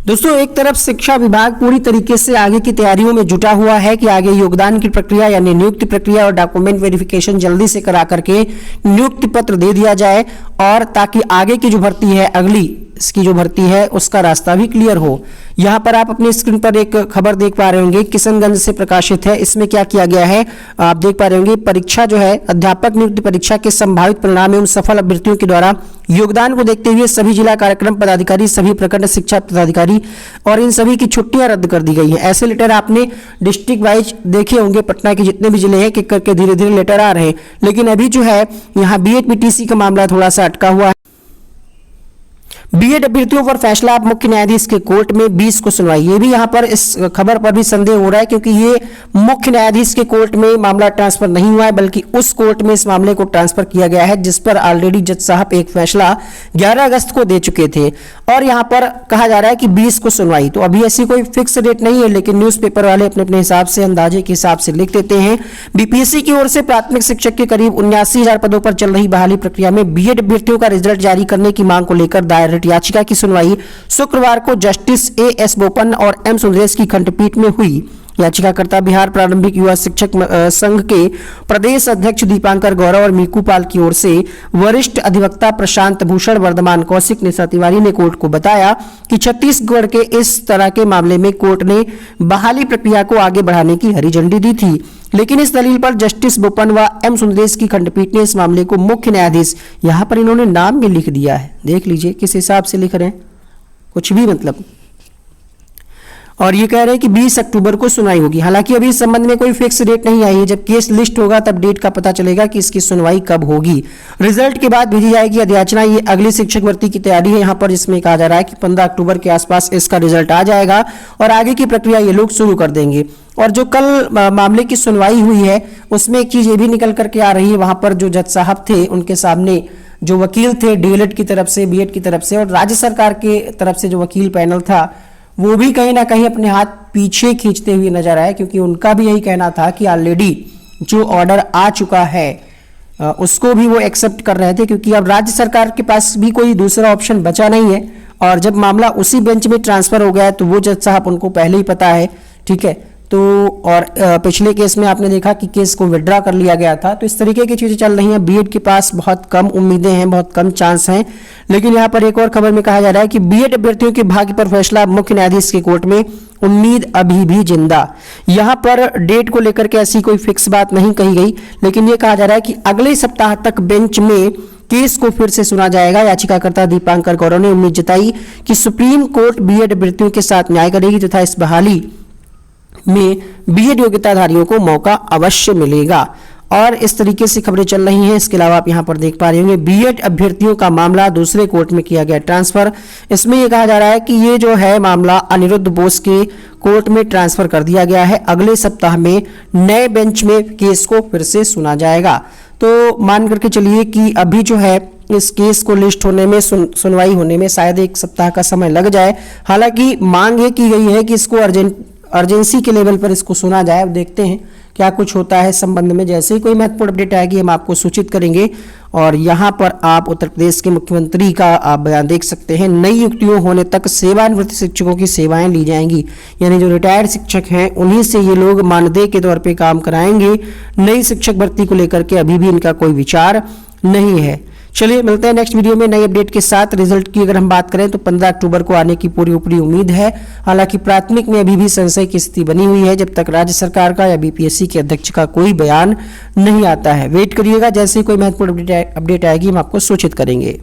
दोस्तों, एक तरफ शिक्षा विभाग पूरी तरीके से आगे की तैयारियों में जुटा हुआ है कि आगे योगदान की प्रक्रिया यानी नियुक्ति प्रक्रिया और डॉक्यूमेंट वेरिफिकेशन जल्दी से करा करके नियुक्ति पत्र दे दिया जाए और ताकि आगे की जो भर्ती है, अगली इसकी जो भर्ती है उसका रास्ता भी क्लियर हो। यहाँ पर आप अपनी स्क्रीन पर एक खबर देख पा रहे होंगे, किशनगंज से प्रकाशित है। इसमें क्या किया गया है आप देख पा रहे होंगे। परीक्षा जो है अध्यापक नियुक्ति परीक्षा के संभावित परिणाम एवं सफल अभ्यर्थियों के द्वारा योगदान को देखते हुए सभी जिला कार्यक्रम पदाधिकारी, सभी प्रखंड शिक्षा पदाधिकारी और इन सभी की छुट्टियां रद्द कर दी गई हैं। ऐसे लेटर आपने डिस्ट्रिक्ट वाइज देखे होंगे, पटना के जितने भी जिले हैं, कि करके धीरे धीरे लेटर आ रहे हैं। लेकिन अभी जो है यहाँ बीएड पीटीसी का मामला थोड़ा सा अटका हुआ है। बीएड अभ्यर्थियों पर फैसला अब मुख्य न्यायाधीश के कोर्ट में 20 को सुनवाई। ये भी यहाँ पर इस खबर पर भी संदेह हो रहा है क्योंकि ये मुख्य न्यायाधीश के कोर्ट में मामला ट्रांसफर नहीं हुआ है, बल्कि उस कोर्ट में इस मामले को ट्रांसफर किया गया है जिस पर ऑलरेडी जज साहब एक फैसला 11 अगस्त को दे चुके थे और यहाँ पर कहा जा रहा है कि 20 को सुनवाई। तो अभी ऐसी कोई फिक्स डेट नहीं है, लेकिन न्यूज़पेपर वाले अपने अपने हिसाब से, अंदाजे के हिसाब से लिख देते हैं। बीपीएससी की ओर से प्राथमिक शिक्षक के करीब 79,000 पदों पर चल रही बहाली प्रक्रिया में बीएड अभ्यर्थियों का रिजल्ट जारी करने की मांग को लेकर दायर याचिका की सुनवाई शुक्रवार को जस्टिस एएस बोपन्ना और एम सुंदरेश की खंडपीठ में हुई। याचिकाकर्ता बिहार प्रारंभिक युवा शिक्षक संघ के प्रदेश अध्यक्ष दीपांकर गौरव और मीकू पाल की ओर से वरिष्ठ अधिवक्ता प्रशांत भूषण, वर्धमान कौशिक, निशा तिवारी ने कोर्ट को बताया कि छत्तीसगढ़ के इस तरह के मामले में कोर्ट ने बहाली प्रक्रिया को आगे बढ़ाने की हरी झंडी दी थी, लेकिन इस दलील पर जस्टिस बोपन्ना व एम सुंदरेश की खंडपीठ ने इस मामले को मुख्य न्यायाधीश, यहाँ पर इन्होंने नाम में लिख दिया है, देख लीजिए किस हिसाब से लिख रहे हैं, कुछ भी मतलब, और ये कह रहे हैं कि 20 अक्टूबर को सुनवाई होगी। हालांकि अभी इस संबंध में कोई फिक्स डेट नहीं आई है। जब केस लिस्ट होगा तब डेट का पता चलेगा कि इसकी सुनवाई कब होगी। रिजल्ट के बाद भेजी जाएगी अधियाचना। ये अगली शिक्षक भर्ती की तैयारी है यहाँ पर, जिसमें कहा जा रहा है कि 15 अक्टूबर के आसपास इसका रिजल्ट आ जाएगा और आगे की प्रक्रिया ये लोग शुरू कर देंगे। और जो कल मामले की सुनवाई हुई है उसमें एक चीज ये भी निकल करके आ रही है, वहां पर जो जज साहब थे उनके सामने जो वकील थे डीएलएड की तरफ से, बीएड की तरफ से और राज्य सरकार के तरफ से जो वकील पैनल था वो भी कहीं ना कहीं अपने हाथ पीछे खींचते हुए नजर आए, क्योंकि उनका भी यही कहना था कि ऑलरेडी जो ऑर्डर आ चुका है उसको भी वो एक्सेप्ट कर रहे थे, क्योंकि अब राज्य सरकार के पास भी कोई दूसरा ऑप्शन बचा नहीं है। और जब मामला उसी बेंच में ट्रांसफर हो गया है तो वो जज साहब उनको पहले ही पता है, ठीक है। तो और पिछले केस में आपने देखा कि केस को विड्रॉ कर लिया गया था। तो इस तरीके की चीजें चल रही हैं। बीएड के पास बहुत कम उम्मीदें हैं, बहुत कम चांस हैं। लेकिन यहाँ पर एक और खबर में कहा जा रहा है कि बीएड अभ्यर्थियों के भाग्य पर फैसला मुख्य न्यायाधीश के कोर्ट में, उम्मीद अभी भी जिंदा। यहाँ पर डेट को लेकर के ऐसी कोई फिक्स बात नहीं कही गई, लेकिन ये कहा जा रहा है कि अगले सप्ताह तक बेंच में केस को फिर से सुना जाएगा। याचिकाकर्ता दीपांकर गौरव ने उम्मीद जताई कि सुप्रीम कोर्ट बीएड अभ्यर्थियों के साथ न्याय करेगी तथा इस बहाली में बीएड योग्यताधारियों को मौका अवश्य मिलेगा। और इस तरीके से खबरें चल रही हैं। इसके अलावा आप यहां पर देख पा रहे होंगे बीएड अभ्यर्थियों का मामला दूसरे कोर्ट में किया गया ट्रांसफर। इसमें यह कहा जा रहा है कि ये जो है मामला अनिरुद्ध बोस के कोर्ट में ट्रांसफर कर दिया गया है। अगले सप्ताह में नए बेंच में केस को फिर से सुना जाएगा। तो मान करके चलिए कि अभी जो है इस केस को लिस्ट होने में, सुनवाई होने में शायद एक सप्ताह का समय लग जाए। हालांकि मांग ये की गई है कि इसको अर्जेंसी के लेवल पर इसको सुना जाए। अब देखते हैं क्या कुछ होता है इस संबंध में। जैसे ही कोई महत्वपूर्ण अपडेट आएगी हम आपको सूचित करेंगे। और यहाँ पर आप उत्तर प्रदेश के मुख्यमंत्री का आप बयान देख सकते हैं। नई नियुक्तियों होने तक सेवानिवृत्त शिक्षकों की सेवाएं ली जाएंगी, यानी जो रिटायर्ड शिक्षक हैं उन्हीं से ये लोग मानदेय के तौर पे काम कराएंगे। नई शिक्षक भर्ती को लेकर के अभी भी इनका कोई विचार नहीं है। चलिए मिलते हैं नेक्स्ट वीडियो में नई अपडेट के साथ। रिजल्ट की अगर हम बात करें तो 15 अक्टूबर को आने की पूरी ऊपरी उम्मीद है। हालांकि प्राथमिक में अभी भी संशय की स्थिति बनी हुई है जब तक राज्य सरकार का या बीपीएससी के अध्यक्ष का कोई बयान नहीं आता है। वेट करिएगा, जैसे ही कोई महत्वपूर्ण अपडेट आएगी हम आपको सूचित करेंगे।